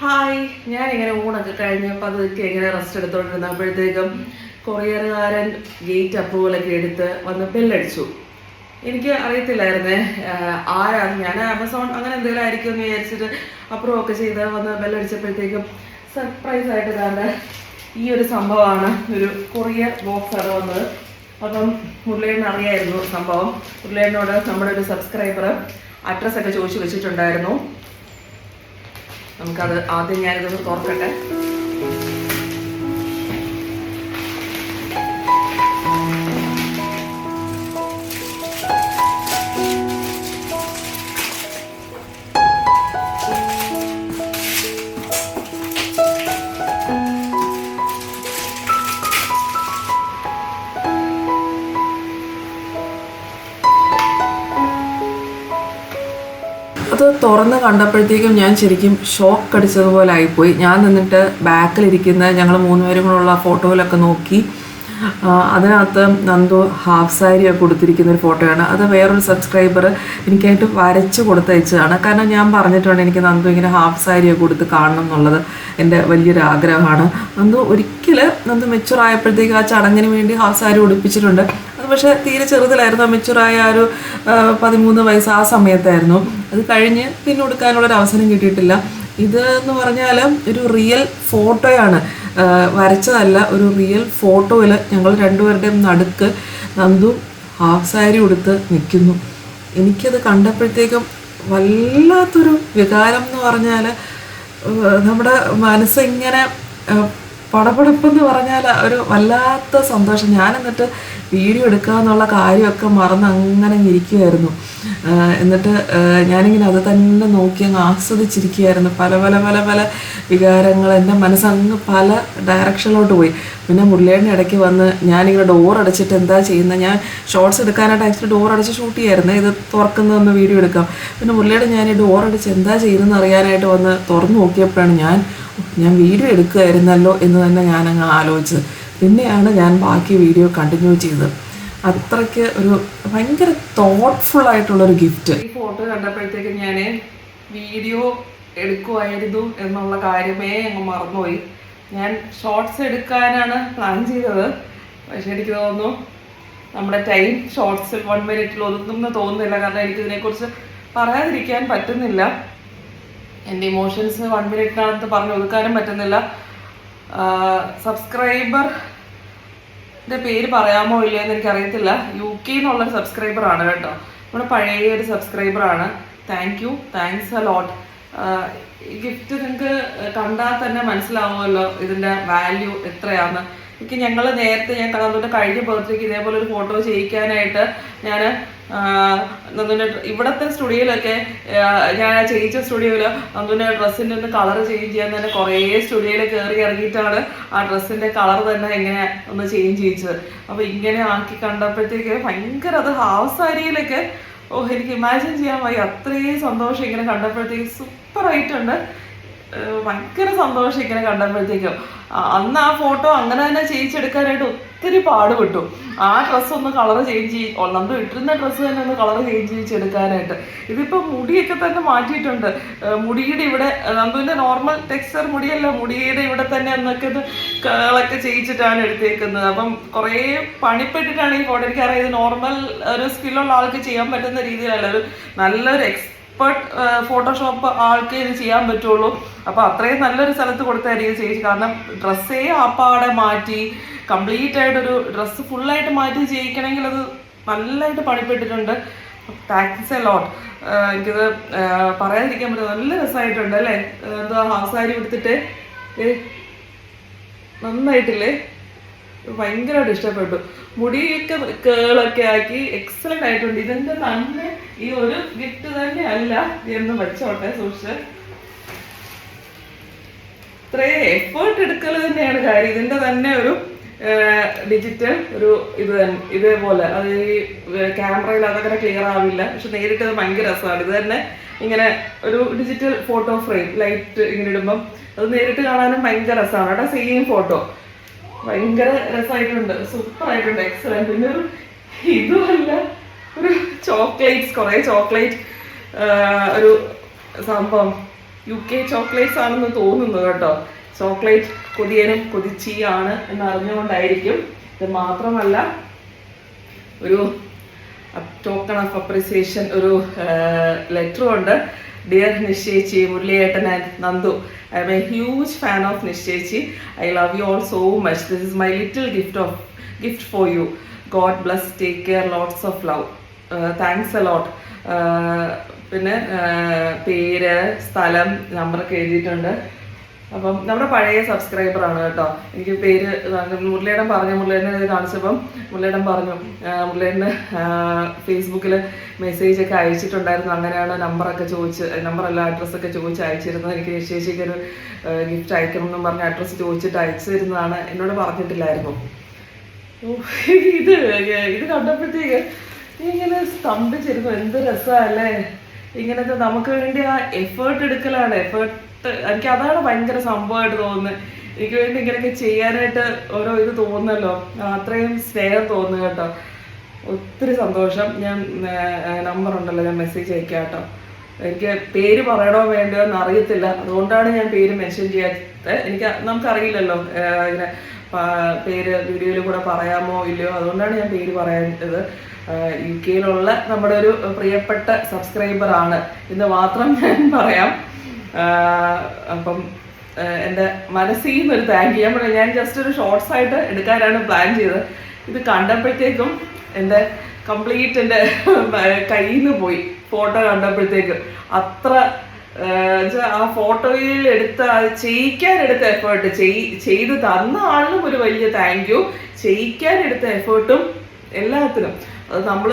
Hi, ഞാനിങ്ങനെ ഊണൊക്കെ കഴിഞ്ഞപ്പോൾ അതൊക്കെ ഇങ്ങനെ റെസ്റ്റ് എടുത്തുകൊണ്ടിരുന്നപ്പോഴത്തേക്കും കൊറിയറുകാരൻ ഗേറ്റ് അപ്രൂവലൊക്കെ എടുത്ത് വന്ന് ബെല്ലടിച്ചു. എനിക്ക് അറിയത്തില്ലായിരുന്നേ ആരാണ്. ഞാൻ ആമസോൺ അങ്ങനെ എന്തെങ്കിലും ആയിരിക്കും എന്ന് വിചാരിച്ചിട്ട് അപ്രൂവ് ഒക്കെ ചെയ്ത് വന്ന് ബെല്ലടിച്ചപ്പോഴത്തേക്കും സർപ്രൈസ് ആയിട്ട് കാണാൻ ഈ ഒരു സംഭവമാണ്. ഒരു കൊറിയർ ബോക്സ് ആണ് വന്നത്. അപ്പം മുരളിയേട്ടന് അറിയായിരുന്നു സംഭവം. മുരളിയേട്ടനോട് നമ്മുടെ ഒരു സബ്സ്ക്രൈബർ അഡ്രസ്സൊക്കെ ചോദിച്ചു വെച്ചിട്ടുണ്ടായിരുന്നു. നമുക്കത് ആദ്യം ഞാനിതൊന്ന് തുറക്കട്ടെ. അത് തുറന്ന് കണ്ടപ്പോഴത്തേക്കും ഞാൻ ശരിക്കും ഷോക്ക് അടിച്ചതുപോലെ ആയിപ്പോയി. ഞാൻ നിന്നിട്ട് ബാക്കിലിരിക്കുന്ന ഞങ്ങൾ 3 പേരും കൂടെയുള്ള ഫോട്ടോയിലൊക്കെ നോക്കി. അതിനകത്ത് നന്ദു ഹാഫ് സാരിയൊക്കെ കൊടുത്തിരിക്കുന്ന ഒരു ഫോട്ടോയാണ്. അത് വേറൊരു സബ്സ്ക്രൈബർ എനിക്കായിട്ട് വരച്ച് കൊടുത്തയച്ചതാണ്. കാരണം ഞാൻ പറഞ്ഞിട്ടുണ്ട് എനിക്ക് നന്ദു ഇങ്ങനെ ഹാഫ് സാരിയൊക്കെ കൊടുത്ത് കാണണം എന്നുള്ളത് എൻ്റെ വലിയൊരു ആഗ്രഹമാണ്. നന്ദു മെച്ചുവർ ആയപ്പോഴത്തേക്ക് ആ ചടങ്ങിന് വേണ്ടി ഹാഫ് സാരി ഉടുപ്പിച്ചിട്ടുണ്ട്. അത് പക്ഷേ തീരെ ചെറുതിലായിരുന്നു. മെച്ചുവറായ ഒരു 13 വയസ്സ് ആ സമയത്തായിരുന്നു. അത് കഴിഞ്ഞ് പിന്നെ ഉടുക്കാനുള്ളൊരു അവസരം കിട്ടിയിട്ടില്ല. ഇത് എന്ന് പറഞ്ഞാൽ ഒരു റിയൽ ഫോട്ടോയാണ്, വരച്ചതല്ല. ഒരു റിയൽ ഫോട്ടോയിൽ ഞങ്ങൾ രണ്ടുപേരുടെയും നടുക്ക് നന്ദു ഹാഫ് സാരി ഉടുത്ത് നിൽക്കുന്നു. എനിക്കത് കണ്ടപ്പോഴത്തേക്കും വല്ലാത്തൊരു വികാരം എന്ന് പറഞ്ഞാൽ നമ്മുടെ മനസ്സിങ്ങനെ പടപടപ്പെന്ന് പറഞ്ഞാൽ ഒരു വല്ലാത്ത സന്തോഷം. ഞാൻ എന്നിട്ട് വീഡിയോ എടുക്കുക എന്നുള്ള കാര്യമൊക്കെ മറന്ന് അങ്ങനെ ഇരിക്കുമായിരുന്നു. എന്നിട്ട് ഞാനിങ്ങനെ അത് തന്നെ നോക്കി അങ്ങ് ആസ്വദിച്ചിരിക്കുകയായിരുന്നു. പല പല പല പല വികാരങ്ങൾ എൻ്റെ മനസ്സങ്ങ് പല ഡയറക്ഷനിലോട്ട് പോയി. പിന്നെ മുരളിയേട്ടൻ്റെ ഇടയ്ക്ക് വന്ന് ഞാനിങ്ങനെ ഡോർ അടച്ചിട്ട് എന്താ ചെയ്യുന്നത്, ഞാൻ ഷോർട്സ് എടുക്കാനായിട്ട് ആക്ച്വലി ഡോർ അടച്ച് ഷൂട്ട് ചെയ്യായിരുന്നു. ഇത് തുറക്കുന്നതൊന്ന് വീഡിയോ എടുക്കാം. പിന്നെ മുരളിയേട്ടൻ ഞാൻ ഈ ഡോർ അടിച്ച് എന്താ ചെയ്യുന്നതെന്ന് അറിയാനായിട്ട് വന്ന് തുറന്നു നോക്കിയപ്പോഴാണ് ഞാൻ വീഡിയോ എടുക്കുമായിരുന്നല്ലോ എന്ന് തന്നെ ഞാനങ്ങ് ആലോചിച്ചത്. പിന്നെയാണ് ഞാൻ ബാക്കി വീഡിയോ കണ്ടിന്യൂ ചെയ്തത്. അത്രയ്ക്ക് ഒരു ഭയങ്കര തോട്ട്ഫുള്ളായിട്ടുള്ളൊരു ഗിഫ്റ്റ്. ഈ ഫോട്ടോ കണ്ടപ്പോഴത്തേക്ക് ഞാൻ വീഡിയോ എടുക്കുമായിരുന്നു എന്നുള്ള കാര്യമേ അങ്ങ് മറന്നുപോയി. ഞാൻ ഷോർട്സ് എടുക്കാനാണ് പ്ലാൻ ചെയ്തത്. പക്ഷെ എനിക്ക് തോന്നുന്നു നമ്മുടെ ടൈം ഷോർട്സിൽ 1 മിനിറ്റിൽ ഒതുങ്ങുമെന്ന് തോന്നുന്നില്ല. കാരണം എനിക്കിതിനെക്കുറിച്ച് പറയാതിരിക്കാൻ പറ്റുന്നില്ല. എൻ്റെ ഇമോഷൻസ് 1 മിനിറ്റിനകത്ത് പറഞ്ഞ് ഒതുക്കാനും പറ്റുന്നില്ല. സബ്സ്ക്രൈബറിൻ്റെ പേര് പറയാമോ ഇല്ലയോ എന്ന് എനിക്കറിയത്തില്ല. UK എന്നുള്ളൊരു സബ്സ്ക്രൈബറാണ് കേട്ടോ. നമ്മുടെ പഴയ ഒരു സബ്സ്ക്രൈബറാണ്. Thanks a lot. ഈ ഗിഫ്റ്റ് നിങ്ങൾക്ക് കണ്ടാൽ തന്നെ മനസ്സിലാവുമല്ലോ ഇതിൻ്റെ വാല്യൂ എത്രയാണെന്ന്. ഞങ്ങൾ നേരത്തെ ഞാൻ നന്ദുവിൻ്റെ കഴിഞ്ഞ ബർത്ത്ഡേക്ക് ഇതേപോലെ ഒരു ഫോട്ടോ ചെയ്യിക്കാനായിട്ട് ഞാൻ നന്ദുവിൻ്റെ ഇവിടുത്തെ സ്റ്റുഡിയോയിലൊക്കെ ഞാൻ ചെയ്യിച്ച സ്റ്റുഡിയോയിൽ നന്ദുവിൻ്റെ ഡ്രസ്സിൻ്റെ ഒന്ന് കളർ ചേഞ്ച് ചെയ്യാൻ തന്നെ കുറേ സ്റ്റുഡിയോയിൽ കയറി ഇറങ്ങിയിട്ടാണ് ആ ഡ്രസ്സിൻ്റെ കളർ തന്നെ ഇങ്ങനെ ഒന്ന് ചേഞ്ച് ചെയ്യിച്ചത്. അപ്പോൾ ഇങ്ങനെ ആക്കി കണ്ടപ്പോഴത്തേക്ക് ഭയങ്കര അത് ഹാഫ് സാരിയിലൊക്കെ എനിക്ക് ഇമാജിൻ ചെയ്യാൻ വയ്യ. അത്രയും സന്തോഷം ഇങ്ങനെ കണ്ടപ്പോഴത്തേക്ക്. സൂപ്പറായിട്ടുണ്ട്. ഭയങ്കര സന്തോഷം ഇങ്ങനെ കണ്ടപ്പോഴത്തേക്കും. അന്ന് ആ ഫോട്ടോ അങ്ങനെ തന്നെ ചെയ്യിച്ചെടുക്കാനായിട്ട് ഒത്തിരി പാടുപെട്ടു. ആ ഡ്രസ്സ് ഒന്ന് കളർ ചേഞ്ച് ചെയ്യും, നമ്മൾ ഇട്ടിരുന്ന ഡ്രസ്സ് തന്നെ ഒന്ന് കളർ ചേഞ്ച് ചെയ്യിച്ചെടുക്കാനായിട്ട്. ഇതിപ്പോൾ മുടിയൊക്കെ തന്നെ മാറ്റിയിട്ടുണ്ട്. മുടിയുടെ ഇവിടെ നന്ദുവിൻ്റെ നോർമൽ ടെക്സ്ചർ മുടിയല്ല, മുടിയുടെ ഇവിടെ തന്നെ എന്നൊക്കെ കളൊക്കെ ചെയ്യിച്ചിട്ടാണ് എടുത്തേക്കുന്നത്. അപ്പം കുറേ പണിപ്പെട്ടിട്ടാണ് ഈ ഫോട്ടോ. എനിക്കറിയാം ഇത് നോർമൽ ഒരു സ്കില്ലുള്ള ആൾക്ക് ചെയ്യാൻ പറ്റുന്ന രീതിയിലല്ല. ഒരു നല്ലൊരു ഫോട്ടോഷോപ്പ് ആൾക്കേ ഇത് ചെയ്യാൻ പറ്റുള്ളൂ. അപ്പോൾ അത്രയും നല്ലൊരു സ്ഥലത്ത് കൊടുത്തായിരിക്കും ചേച്ചി. കാരണം ഡ്രസ്സേ ആപ്പാടെ മാറ്റി കംപ്ലീറ്റ് ആയിട്ടൊരു ഡ്രസ്സ് ഫുള്ളായിട്ട് മാറ്റി ചെയ്യിക്കണമെങ്കിൽ അത് നല്ലതായിട്ട് പണിപ്പെട്ടിട്ടുണ്ട്. Thanks a lot. എനിക്കത് പറയാതിരിക്കാൻ പറ്റും. നല്ല രസമായിട്ടുണ്ട് അല്ലേ? എന്താ ഹാഫ് സാരി എടുത്തിട്ട് നന്നായിട്ടില്ലേ? ഭയങ്കരമായിട്ട് ഇഷ്ടപ്പെട്ടു. മുടിയൊക്കെ കേളൊക്കെ ആക്കി എക്സലന്റ് ആയിട്ടുണ്ട്. ഇതിന്റെ തന്നെ ഈ ഒരു ഗിഫ്റ്റ് തന്നെ അല്ല എന്ന് വെച്ചോട്ടെ സൂക്ഷിച്ച്. ഇത്രയും എഫേർട്ട് എടുക്കൽ തന്നെയാണ് കാര്യം. ഇതിന്റെ തന്നെ ഒരു ഡിജിറ്റൽ ഒരു ഇതേപോലെ അത് ഈ ക്യാമറയിൽ അതങ്ങനെ ക്ലിയർ ആവില്ല. പക്ഷെ നേരിട്ട് അത് ഭയങ്കര രസമാണ്. ഇത് തന്നെ ഇങ്ങനെ ഒരു ഡിജിറ്റൽ ഫോട്ടോ ഫ്രെയിം ലൈറ്റ് ഇങ്ങനെ ഇടുമ്പം അത് നേരിട്ട് കാണാനും ഭയങ്കര രസമാണ്. അവിടെ സെയിം ഫോട്ടോ ഭയങ്കര രസമായിട്ടുണ്ട്. സൂപ്പർ ആയിട്ടുണ്ട്. എക്സലന്റ്. പിന്നെ ഒരു ഇതുമല്ല, ഒരു ചോക്ലേറ്റ്സ്, കുറേ ചോക്ലേറ്റ് ഒരു സംഭവം UK ചോക്ലേറ്റ്സ് ആണെന്ന് തോന്നുന്നു കേട്ടോ. ചോക്ലേറ്റ് കൊതിയനും കൊതിച്ചിയാണ് എന്ന് അറിഞ്ഞുകൊണ്ടായിരിക്കും. ഇത് മാത്രമല്ല, ഒരു ടോക്കൺ ഓഫ് അപ്രിസിയേഷൻ, ഒരു ലെറ്ററും ഉണ്ട്. ഡിയർ നിശ്ചയിച്ചി, മുരളിയേട്ടൻ and Nandu, I am a huge fan of നിശ്ചയിച്ചി. I love you all so much. This is my little gift for you. God bless, take care, lots of love. Thanks a lot. പിന്നെ പേര്, സ്ഥലം, നമ്പറൊക്കെ എഴുതിയിട്ടുണ്ട്. അപ്പം നമ്മുടെ പഴയ സബ്സ്ക്രൈബറാണ് കേട്ടോ. എനിക്ക് പേര് മുരളിയേടൻ പറഞ്ഞു, മുരളിയേടനെ ഇത് കാണിച്ചപ്പം മുരളിയേടൻ പറഞ്ഞു, മുരളിയേടന് ഫേസ്ബുക്കിൽ മെസ്സേജൊക്കെ അയച്ചിട്ടുണ്ടായിരുന്നു. അങ്ങനെയാണ് നമ്പറൊക്കെ ചോദിച്ച്, നമ്പറല്ല അഡ്രസ്സൊക്കെ ചോദിച്ച് അയച്ചിരുന്നത്. എനിക്ക് നിശ്ചയിച്ചൊക്കെ ഒരു ഗിഫ്റ്റ് അയക്കണം എന്നും പറഞ്ഞ് അഡ്രസ്സ് ചോദിച്ചിട്ട് അയച്ചു തരുന്നതാണ്. എന്നോട് പറഞ്ഞിട്ടില്ലായിരുന്നു. ഇത് കണ്ടപ്പോഴത്തേക്ക് ഇങ്ങനെ സ്തംഭിച്ചിരുന്നു. എന്ത് രസമല്ലേ ഇങ്ങനത്തെ നമുക്ക് വേണ്ടി ആ എഫേർട്ട് എടുക്കലാണ്. എനിക്ക് അതാണ് ഭയങ്കര സംഭവമായിട്ട് തോന്നുന്നത്. എനിക്ക് വേണ്ടി ഇങ്ങനെയൊക്കെ ചെയ്യാനായിട്ട് ഓരോ ഇത് തോന്നുന്നല്ലോ, അത്രയും സ്നേഹം തോന്നുന്നു കേട്ടോ. ഒത്തിരി സന്തോഷം. ഞാൻ നമ്പർ ഉണ്ടല്ലോ, ഞാൻ മെസ്സേജ് അയക്കാം കേട്ടോ. എനിക്ക് പേര് പറയണോ വേണ്ടയോ എന്ന് അറിയത്തില്ല, അതുകൊണ്ടാണ് ഞാൻ പേര് മെൻഷൻ ചെയ്യാത്തത്. നമുക്കറിയില്ലല്ലോ ഇങ്ങനെ പേര് വീഡിയോയിൽ കൂടെ പറയാമോ ഇല്ലയോ, അതുകൊണ്ടാണ് ഞാൻ പേര് പറയാത്തത്. UK നമ്മുടെ ഒരു പ്രിയപ്പെട്ട സബ്സ്ക്രൈബറാണ് എന്ന് മാത്രം ഞാൻ പറയാം. അപ്പം എൻ്റെ മനസ്സിൽ നിന്നൊരു താങ്ക് ചെയ്യാൻ പറയാം. ഞാൻ ജസ്റ്റ് ഒരു ഷോർട്സ് ആയിട്ട് എടുക്കാനാണ് പ്ലാൻ ചെയ്തത്. ഇത് കണ്ടപ്പോഴത്തേക്കും എൻ്റെ കംപ്ലീറ്റ് എൻ്റെ കയ്യിൽ നിന്ന് പോയി ഫോട്ടോ കണ്ടപ്പോഴത്തേക്ക്. അത്ര ആ ഫോട്ടോയിൽ ചെയ്യിക്കാനെടുത്ത എഫേർട്ട്, ചെയ്ത് തന്ന ആളിനും ഒരു വലിയ താങ്ക് യു, ചെയ്യിക്കാനെടുത്ത എഫേർട്ടും എല്ലാത്തിനും. അത് നമ്മൾ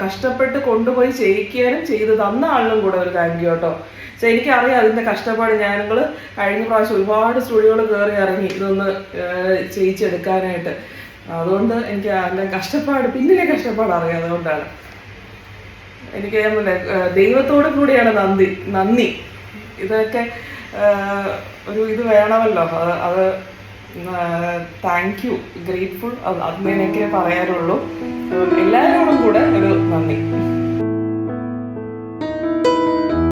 കഷ്ടപ്പെട്ട് കൊണ്ടുപോയി ചെയ്യിക്കാനും ചെയ്ത് തന്ന ആളിനും കൂടെ ഒരു താങ്ക് യു കേട്ടോ. പക്ഷെ എനിക്കറിയാം അതിൻ്റെ കഷ്ടപ്പാട്. ഞങ്ങൾ കഴിഞ്ഞ പ്രാവശ്യം ഒരുപാട് സ്റ്റുഡിയോകൾ കയറി ഇറങ്ങി ഇതൊന്ന് ചെയ്യിച്ചെടുക്കാനായിട്ട്. അതുകൊണ്ട് എനിക്ക് അതിൻ്റെ കഷ്ടപ്പാട്, പിന്നിലെ കഷ്ടപ്പാട് അറിയാം. അതുകൊണ്ടാണ് എനിക്ക് ദൈവത്തോടു കൂടിയാണ് നന്ദി. ഇതൊക്കെ ഒരു ഇത് വേണമല്ലോ, അത് താങ്ക് യു, ഗ്രേറ്റ്ഫുൾ, അത് എനിക്ക് പറയാനുള്ളൂ. എല്ലാവരോടും കൂടെ ഒരു നന്ദി.